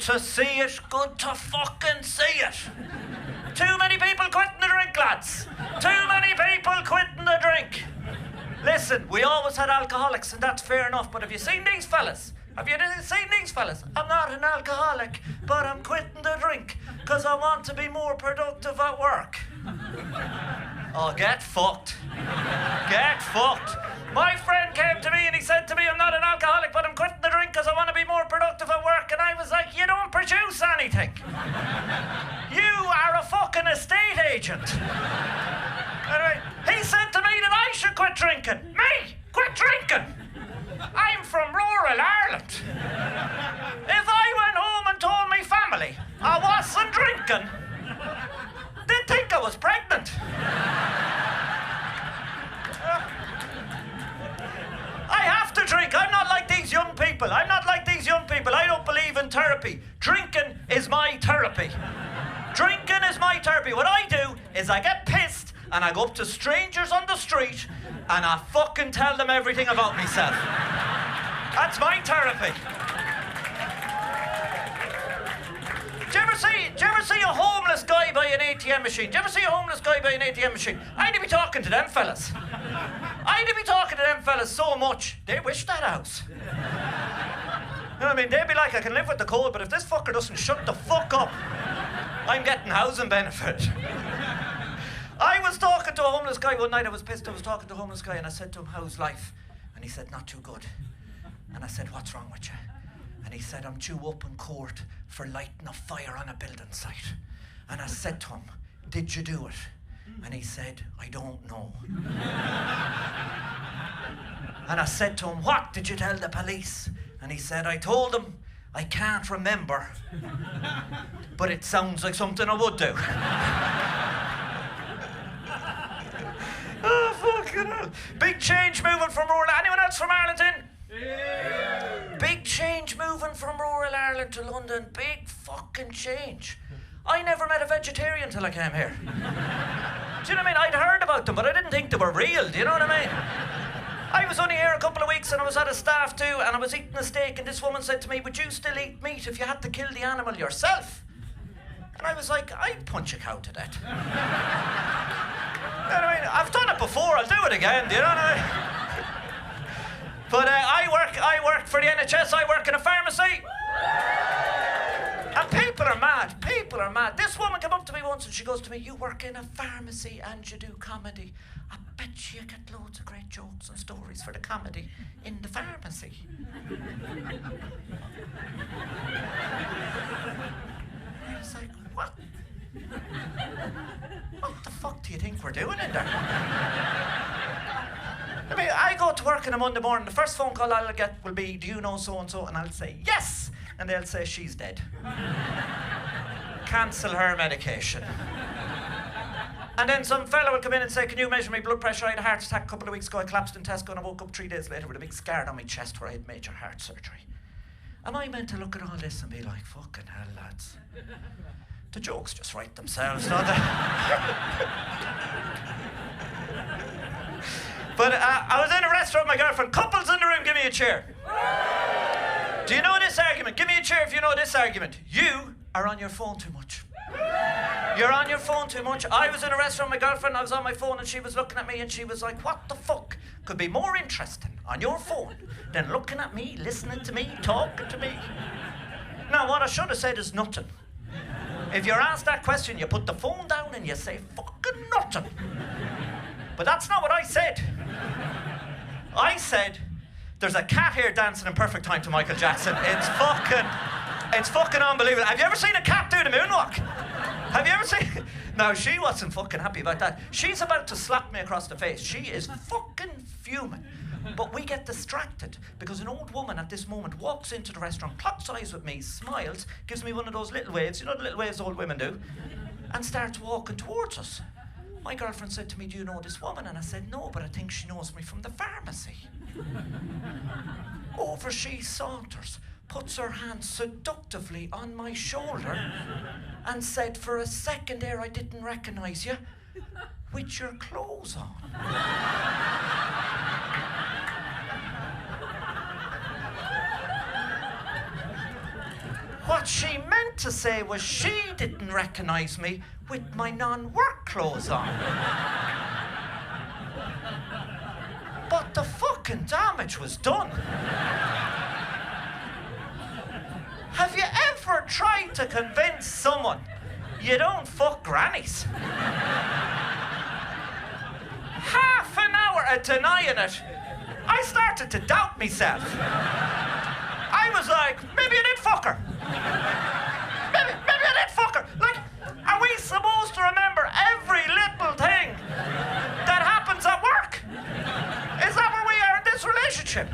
to see it. Good to fucking see it. Too many people quitting the drink, lads. Too many people quitting the drink. Listen, we always had alcoholics, and that's fair enough, but have you seen these fellas? Have you seen these fellas? I'm not an alcoholic, but I'm quitting the drink because I want to be more productive at work. Oh, get fucked. Get fucked. My friend came to me and he said to me, I'm not an alcoholic, but I'm quitting the drink because I want to be more productive at work. And I was like, you don't produce anything. You are a fucking estate agent. Anyway, he said to me that I should quit drinking. Me? Quit drinking? I'm from rural Ireland. If I went home and told my family I wasn't drinking, they'd think I was pregnant. I have to drink. I'm not like these young people. I don't believe in therapy. Drinking is my therapy. Drinking is my therapy. What I do is I get pissed and I go up to strangers on the street and I fucking tell them everything about myself. That's my therapy. Do you ever see a homeless guy by an ATM machine? I'd be talking to them fellas. So much. They wish that house. You know what I mean? They'd be like, I can live with the cold, but if this fucker doesn't shut the fuck up, I'm getting housing benefit. I was talking to a homeless guy one night. I was pissed. I was talking to a homeless guy and I said to him, how's life? And he said, not too good. And I said, what's wrong with you? And he said, I'm due up in court for lighting a fire on a building site. And I said to him, did you do it? And he said, I don't know. And I said to him, what did you tell the police? And he said, I told them I can't remember, but it sounds like something I would do. Oh, fucking hell. Big change moving from rural... Anyone else from Ireland? Yeah. Big change moving from rural Ireland to London. Big fucking change. I never met a vegetarian till I came here. Do you know what I mean? I'd heard about them, but I didn't think they were real. Do you know what I mean? I was only here a couple of weeks and I was at a staff do, and I was eating a steak, and this woman said to me, would you still eat meat if you had to kill the animal yourself? And I was like, I'd punch a cow to death. You know what I mean? I've done it before, I'll do it again, do you know what I mean? But I work for the NHS, I work in a pharmacy. And people are mad. This woman came up to me once and she goes to me, you work in a pharmacy and you do comedy. I bet you get loads of great jokes and stories for the comedy in the pharmacy. I was like, what? What the fuck do you think we're doing in there? I mean, I go to work on a Monday morning, the first phone call I'll get will be, do you know so-and-so? And I'll say, yes! And they'll say, she's dead. Cancel her medication. And then some fella will come in and say, can you measure my blood pressure? I had a heart attack a couple of weeks ago, I collapsed in Tesco and I woke up 3 days later with a big scar on my chest where I had major heart surgery. Am I meant to look at all this and be like, fucking hell, lads? The jokes just write themselves, don't they? But I was in a restaurant with my girlfriend. Couples in the room, give me a cheer. Do you know this argument? Give me a cheer if you know this argument. You are on your phone too much. You're on your phone too much. I was in a restaurant with my girlfriend, I was on my phone and she was looking at me and she was like, what the fuck could be more interesting on your phone than looking at me, listening to me, talking to me? Now, what I should have said is nothing. If you're asked that question, you put the phone down and you say fucking nothing. But that's not what I said. I said, there's a cat here dancing in perfect time to Michael Jackson. It's fucking unbelievable. Have you ever seen a cat do the moonwalk? Have you ever seen... No, she wasn't fucking happy about that. She's about to slap me across the face. She is fucking fuming. But we get distracted because an old woman at this moment walks into the restaurant, clocks eyes with me, smiles, gives me one of those little waves, you know the little waves old women do, and starts walking towards us. My girlfriend said to me, do you know this woman? And I said, no, but I think she knows me from the pharmacy. Over she saunters, puts her hand seductively on my shoulder and said, for a second there I didn't recognise you, with your clothes on. What What she meant to say was she didn't recognise me with my non-work clothes on. But the fucking damage was done. Have you ever tried to convince someone you don't fuck grannies? Half an hour of denying it, I started to doubt myself. I was like, maybe I did fuck her. Maybe I did fuck her. Like, are we supposed to remember every little thing that happens at work? Is that where we are in this relationship?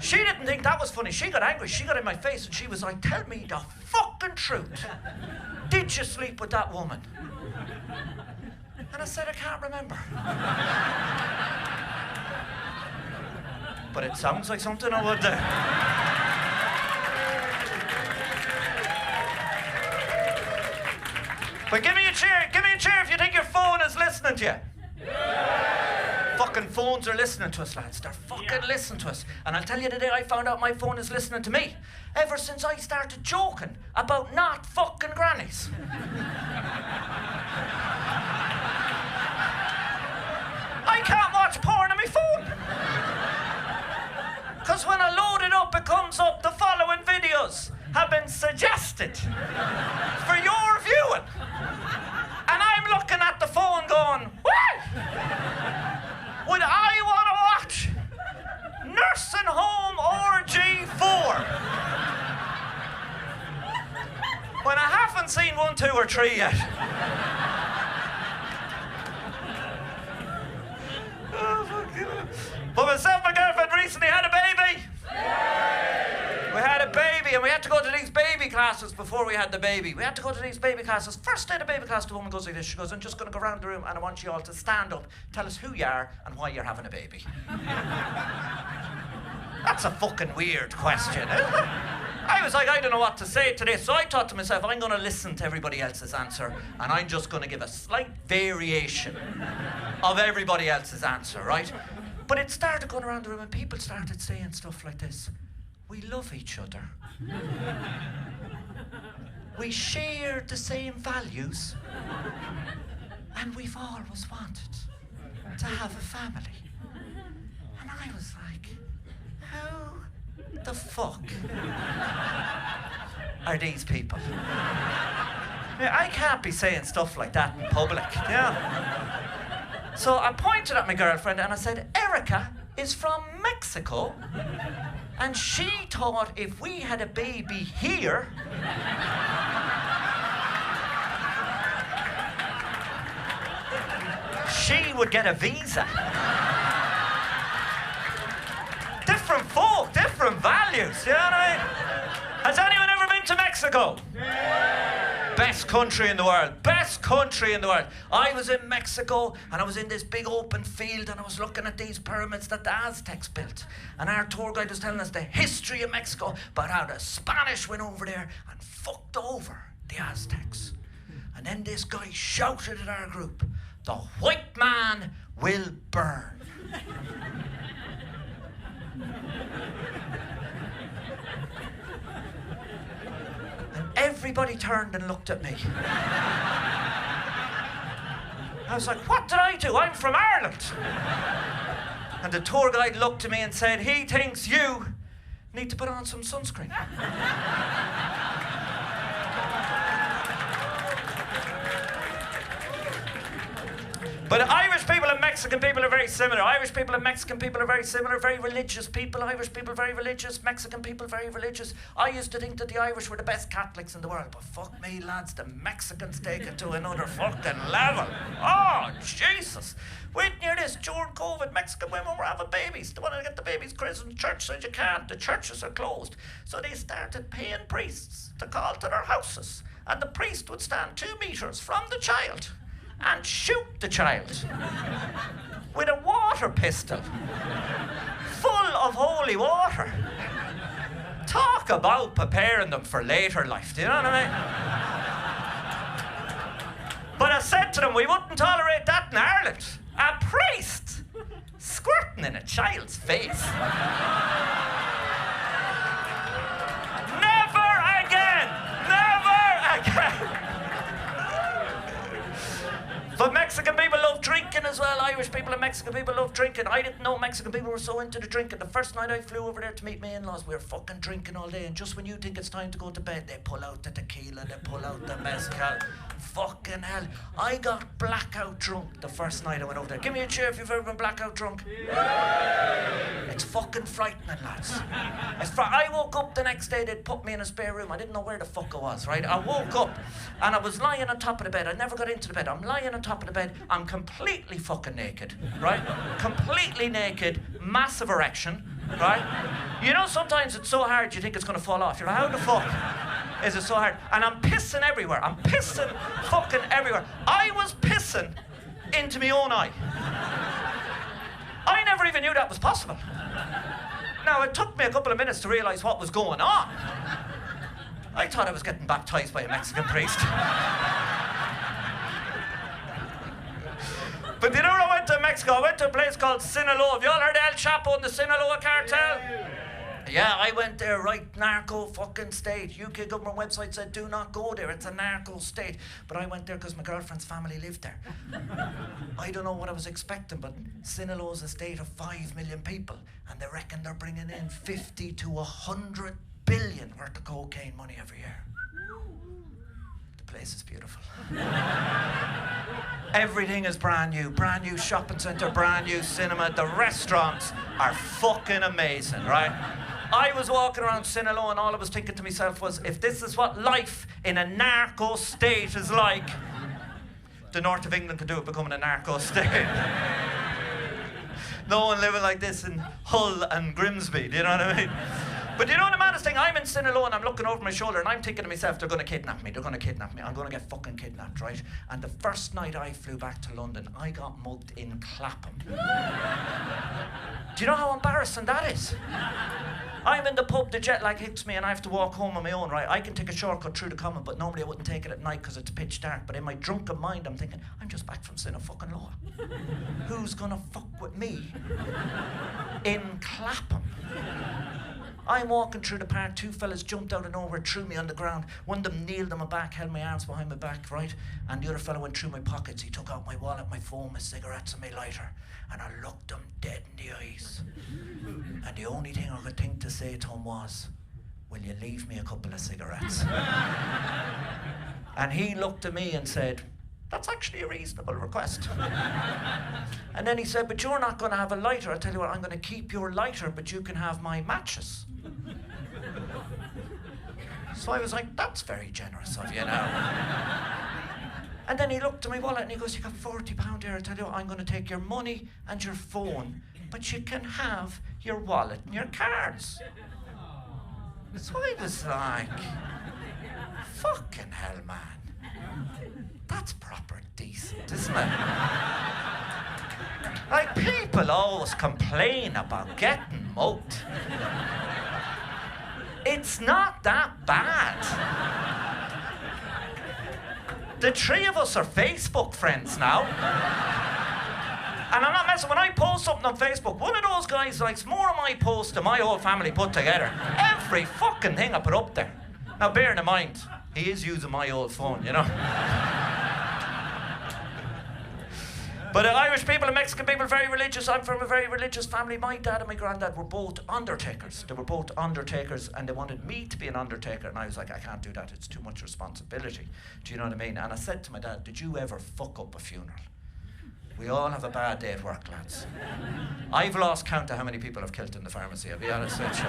She didn't think that was funny. She got angry. She got in my face and she was like, tell me the fucking truth. Did you sleep with that woman? And I said, I can't remember. But it sounds like something I would do. But give me a cheer if you think your phone is listening to you. Fucking phones are listening to us, lads. They're fucking listening to us. And I'll tell you the day I found out my phone is listening to me. Ever since I started joking about not fucking grannies. I can't watch porn on my phone. Because when I load it up, it comes up the following videos have been suggested for your viewing. And I'm looking at the phone going, what? Would I want to watch Nursing Home Orgy 4? When I haven't seen 1, 2, or 3 yet. Oh, fuck you. But myself and my girlfriend recently had a baby. We had a baby and we had to go to these baby classes before we had the baby. We had to go to these baby classes. First day of the baby class, the woman goes like this. She goes, I'm just going to go around the room and I want you all to stand up, tell us who you are and why you're having a baby. That's a fucking weird question, isn't it? I was like, I don't know what to say to this. So I thought to myself, I'm going to listen to everybody else's answer and I'm just going to give a slight variation of everybody else's answer, right? But it started going around the room and people started saying stuff like this. We love each other. We share the same values. And we've always wanted to have a family. And I was like, who the fuck are these people? Now, I can't be saying stuff like that in public, yeah. So I pointed at my girlfriend and I said, Erica is from Mexico and she thought if we had a baby here, she would get a visa. Different folk, different values, you know what I mean? Has anyone ever been to Mexico? Best country in the world. Best country in the world. I was in Mexico and I was in this big open field and I was looking at these pyramids that the Aztecs built. And our tour guide was telling us the history of Mexico, but how the Spanish went over there and fucked over the Aztecs. And then this guy shouted at our group, the white man will burn. Everybody turned and looked at me. I was like, what did I do? I'm from Ireland. And the tour guide looked at me and said, he thinks you need to put on some sunscreen. But Irish people and Mexican people are very similar. Irish people and Mexican people are very similar, very religious people. Irish people very religious, Mexican people very religious. I used to think that the Irish were the best Catholics in the world, but fuck me, lads, the Mexicans take it to another fucking level. Oh, Jesus. Wait near this, during COVID, Mexican women were having babies. They wanted to get the babies christened. The church said you can't. The churches are closed. So they started paying priests to call to their houses. And the priest would stand 2 meters from the child and shoot the child with a water pistol full of holy water. Talk about preparing them for later life, do you know what I mean? But I said to them, we wouldn't tolerate that in Ireland. A priest squirting in a child's face. Never again! But Mexican people love drinking as well. Irish people and Mexican people love drinking. I didn't know Mexican people were so into the drinking. The first night I flew over there to meet my in-laws, we were fucking drinking all day. And just when you think it's time to go to bed, they pull out the tequila, they pull out the mezcal. Fucking hell. I got blackout drunk the first night I went over there. Give me a cheer if you've ever been blackout drunk. It's fucking frightening, lads. I woke up the next day, they'd put me in a spare room. I didn't know where the fuck I was, right? I woke up and I was lying on top of the bed. I never got into the bed. I'm lying on top of the bed. I'm completely fucking naked, right? Completely naked, massive erection, right? You know, sometimes it's so hard you think it's going to fall off. You're like, how the fuck is it so hard? And I'm pissing everywhere. I'm pissing fucking everywhere. I was pissing into my own eye. I never even knew that was possible. Now, it took me a couple of minutes to realise what was going on. I thought I was getting baptised by a Mexican priest. But you know where I went to Mexico? I went to a place called Sinaloa. Have you all heard of El Chapo and the Sinaloa cartel? Yeah, I went there, right, narco fucking state. UK government website said do not go there, it's a narco state. But I went there because my girlfriend's family lived there. I don't know what I was expecting, but Sinaloa's a state of 5 million people, and they reckon they're bringing in 50 to 100 billion worth of cocaine money every year. The place is beautiful. Everything is brand new shopping centre, brand new cinema. The restaurants are fucking amazing, right? I was walking around Sinaloa and all I was thinking to myself was, if this is what life in a narco state is like, the north of England could do it becoming a narco state. No one living like this in Hull and Grimsby, do you know what I mean? But you know the maddest thing? I'm in Sinaloa and I'm looking over my shoulder and I'm thinking to myself, they're going to kidnap me, I'm going to get fucking kidnapped, right? And the first night I flew back to London, I got mugged in Clapham. Do you know how embarrassing that is? I'm in the pub, the jet lag hits me and I have to walk home on my own, right? I can take a shortcut through the common, but normally I wouldn't take it at night because it's pitch dark. But in my drunken mind, I'm thinking, I'm just back from Sinaloa. Who's gonna fuck with me in Clapham? I'm walking through the park, two fellas jumped out of nowhere, threw me on the ground. One of them kneeled on my back, held my arms behind my back, right? And the other fella went through my pockets. He took out my wallet, my phone, my cigarettes and my lighter. And I looked him dead in the eyes. And the only thing I could think to say to him was, will you leave me a couple of cigarettes? And he looked at me and said, that's actually a reasonable request. And then he said, but you're not going to have a lighter. I tell you what, I'm going to keep your lighter, but you can have my matches. So I was like, that's very generous of you now. And then he looked at my wallet and he goes, you got £40 here. I tell you what, I'm going to take your money and your phone, but you can have your wallet and your cards. So I was like, fucking hell, man. That's proper decent, isn't it? Like, people always complain about getting mugged. It's not that bad. The three of us are Facebook friends now. And I'm not messing. When I post something on Facebook, one of those guys likes more of my posts than my whole family put together. Every fucking thing I put up there. Now, bearing in mind, he is using my old phone, you know. But Irish people and Mexican people are very religious. I'm from a very religious family. My dad and my granddad were both undertakers. They were both undertakers and they wanted me to be an undertaker. And I was like, I can't do that. It's too much responsibility. Do you know what I mean? And I said to my dad, did you ever fuck up a funeral? We all have a bad day at work, lads. I've lost count of how many people I've killed in the pharmacy, I'll be honest with you.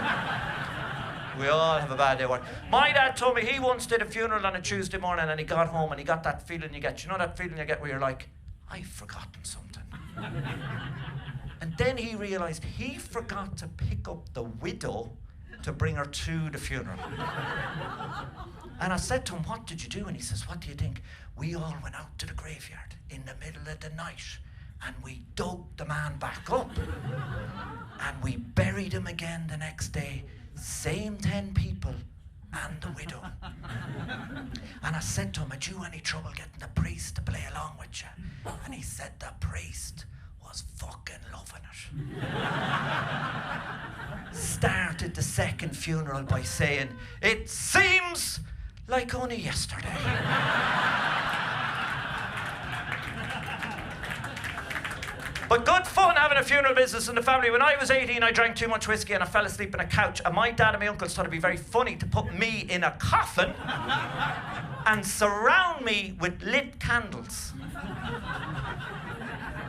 We all have a bad day at work. My dad told me he once did a funeral on a Tuesday morning and he got home and he got that feeling you get. You know that feeling you get where you're like, I've forgotten something. And then he realised he forgot to pick up the widow to bring her to the funeral. And I said to him, what did you do? And he says, what do you think? We all went out to the graveyard in the middle of the night and we dug the man back up and we buried him again the next day. Same 10 people and the widow. And I said to him, had you any trouble getting the priest to play along with you? And he said the priest was fucking loving it. Started the second funeral by saying, it seems like only yesterday. But good fun having a funeral business in the family. When I was 18, I drank too much whiskey and I fell asleep on a couch. And my dad and my uncles thought it'd be very funny to put me in a coffin and surround me with lit candles.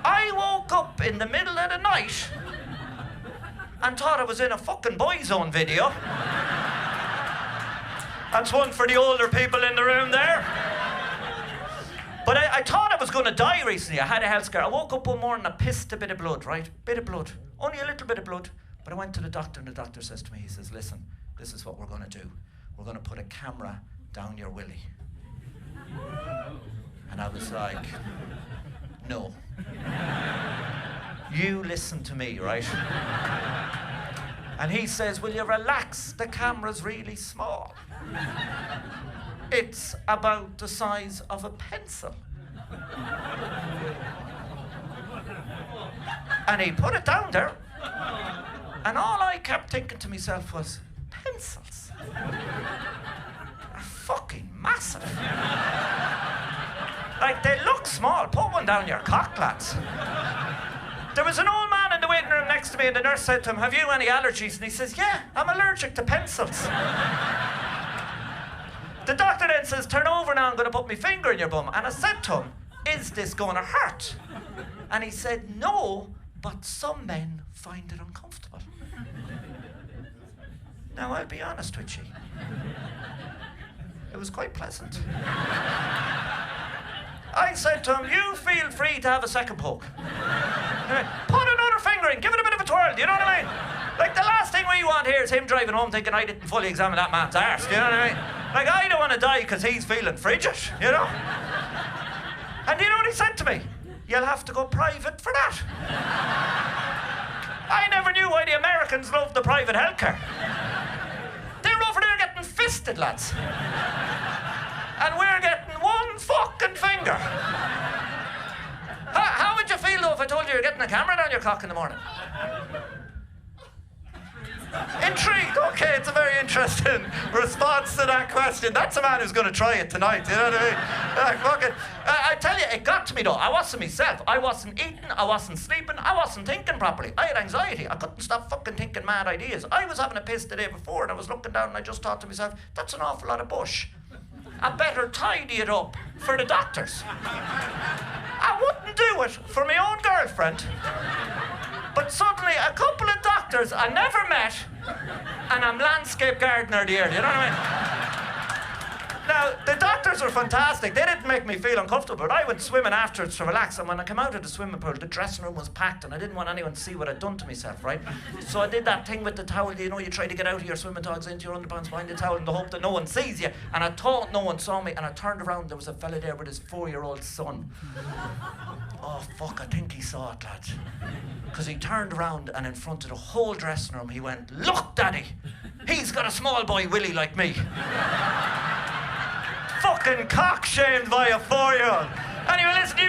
I woke up in the middle of the night and thought I was in a fucking Boyzone video. That's one for the older people in the room there. But I thought I was going to die recently. I had a health scare. I woke up one morning and I pissed a bit of blood, right? Bit of blood. Only a little bit of blood. But I went to the doctor and the doctor says to me, he says, listen, this is what we're going to do. We're going to put a camera down your willy. And I was like, no. You listen to me, right? And he says, will you relax? The camera's really small. It's about the size of a pencil. And he put it down there. And all I kept thinking to myself was, pencils are fucking massive. Like, they look small. Put one down your cock, lads. There was an old man in the waiting room next to me and the nurse said to him, have you any allergies? And he says, yeah, I'm allergic to pencils. The doctor then says, turn over now, I'm going to put my finger in your bum. And I said to him, is this going to hurt? And he said, no, but some men find it uncomfortable. Now, I'll be honest with you. It was quite pleasant. I said to him, you feel free to have a second poke. Put another finger in, give it a bit of a twirl, you know what I mean? Like, the last thing we want here is him driving home thinking I didn't fully examine that man's arse, you know what I mean? Like, I don't want to die because he's feeling frigid, you know? And you know what he said to me? You'll have to go private for that. I never knew why the Americans loved the private healthcare. They're over there getting fisted, lads. And we're getting one fucking finger. How would you feel, though, if I told you you're getting a camera down your cock in the morning? Intrigued? Okay, it's a very interesting response to that question. That's a man who's going to try it tonight, you know what I mean? Like, fucking, I tell you, it got to me, though. I wasn't myself. I wasn't eating, I wasn't sleeping, I wasn't thinking properly. I had anxiety. I couldn't stop fucking thinking mad ideas. I was having a piss the day before, and I was looking down, and I just thought to myself, that's an awful lot of bush. I better tidy it up for the doctors. I wouldn't do it for my own girlfriend. But suddenly, a couple of doctors I never met, and I'm landscape gardener of the year, you know what I mean? Now, the doctors were fantastic. They didn't make me feel uncomfortable, but I went swimming afterwards to relax, and when I came out of the swimming pool, the dressing room was packed, and I didn't want anyone to see what I'd done to myself, right? So I did that thing with the towel, you know, you try to get out of your swimming togs into your underpants behind the towel in the hope that no one sees you, and I thought no one saw me, and I turned around, there was a fella there with his 4-year-old son. Oh, fuck, I think he saw it, lads. Because he turned around, and in front of the whole dressing room, he went, look, Daddy, he's got a small boy willy like me. Fucking cock shamed by a 4-year-old. Anyway, listen, you